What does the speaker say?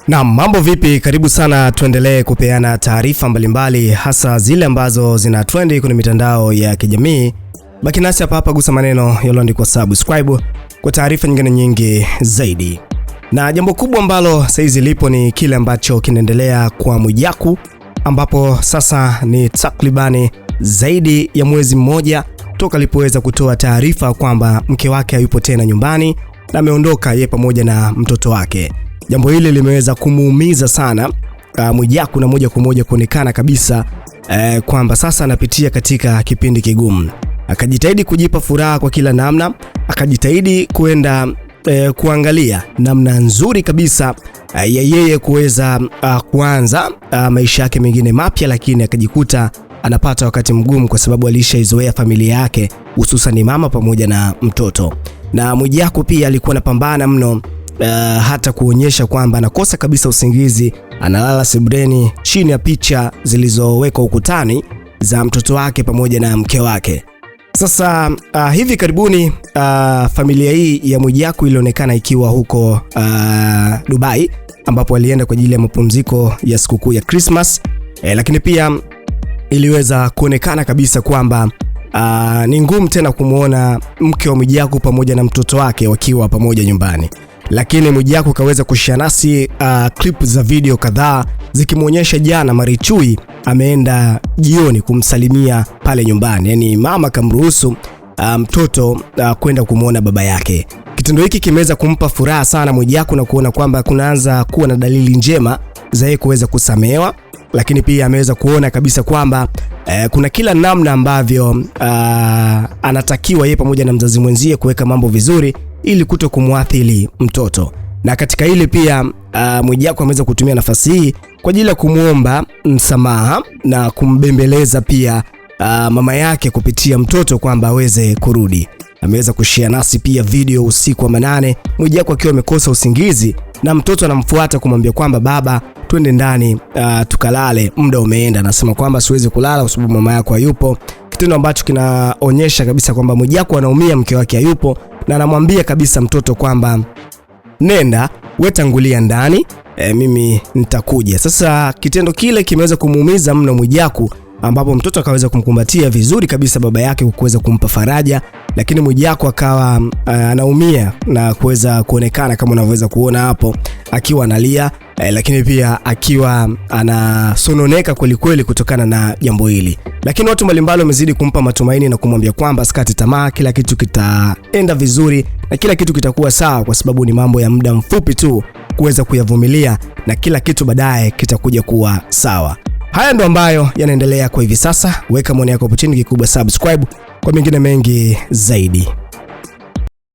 Na mambo vipi? Karibu sana, tuendelee kupeana taarifa mbalimbali, hasa zile ambazo zina trendi kwenye mitandao ya kijamii. Baki nasi hapa, gusa maneno yaliyoandikwa subscribe kwa taarifa nyingine nyingi zaidi. Na jambo kubwa ambalo saizi lipo ni kile ambacho kinaendelea kwa Mwijaku, ambapo sasa ni takribani zaidi ya mwezi mmoja toka alipoweza kutoa taarifa kwamba mke wake hayupo tena nyumbani na ameondoka yeye pamoja na mtoto wake. Jambo hili limeweza kumuumiza sana Mwijaku, na moja kwa moja kuonekana kabisa kwamba sasa anapitia katika kipindi kigumu. Akajitahidi kujipa furaha kwa kila namna, akajitahidi kwenda kuangalia namna nzuri kabisa ya yeye kuweza kuanza maisha yake mengine mapya, lakini akajikuta anapata wakati mgumu kwa sababu alishaizoea familia yake, hususan mama pamoja na mtoto. Na Mwijaku pia alikuwa anapambana mno, hata kuonyesha kwamba anakosa kabisa usingizi, analala sebuleni chini ya picha zilizowekwa ukutani za mtoto wake pamoja na mke wake. Sasa hivi karibuni familia hii ya Mwijaku ilionekana ikiwa huko Dubai, ambapo alienda kwa ajili ya mapumziko ya sikukuu ya Christmas, lakini pia iliweza kuonekana kabisa kwamba ni ngumu tena kumuona mke wa Mwijaku pamoja na mtoto wake wakiwa pamoja nyumbani. Lakini Mwijaku kaweza kushare nasi clip za video kadhaa zikimuonyesha jana Marichui ameenda jioni kumsalimia pale nyumbani. Yaani mama kamruhusu mtoto kwenda kumuona baba yake. Kitendo hiki kimeweza kumpa furaha sana Mwijaku na kuona kwamba kunaanza kuwa na dalili njema za yeye kuweza kusamehewa, lakini pia ameweza kuona kabisa kwamba kuna kila namna ambavyo anatakiwa yeye pamoja na mzazi mwenzie kuweka mambo vizuri ili kuto kumuathiri mtoto. Na katika hili pia Mwijaku ameweza kutumia nafasi hii kwa ajili ya kumuomba msamaha na kumbembeleza pia mama yake kupitia mtoto kwamba aweze kurudi. Ameweza kushare nasi pia video usiku wa manane, Mwijaku akiwa amekosa usingizi na mtoto anamfuata kumwambia kwamba baba, twende ndani tukalale, muda umeenda. Anasema kwamba siwezi kulala kwa sababu mama yako hayupo, kitendo ambacho kinaonyesha kabisa kwamba Mwijaku anaumia mke wake hayupo, na anamwambia kabisa mtoto kwamba nenda wewe tangulia ndani, mimi nitakuja. Sasa kitendo kile kimeweza kumuumiza mno Mwijaku, ambapo mtoto akaweza kumkumbatia vizuri kabisa baba yake kuweza kumpa faraja, lakini Mwijaku akawa anaumia na kuweza kuonekana kama unavyoweza kuona hapo akiwa analia, lakini pia akiwa anasononeka kweli kweli kutokana na jambo hili. Lakini watu mbalimbali wamezidi kumpa matumaini na kumwambia kwamba sikate tamaa, kila kitu kitaenda vizuri na kila kitu kitakuwa sawa, kwa sababu ni mambo ya muda mfupi tu kuweza kuyavumilia na kila kitu baadaye kitakuja kuwa sawa. Haya ndo ambayo yanaendelea kwa hivi sasa. Weka maoni yako hapo chini, kikubwa subscribe kwa mengine mengi zaidi.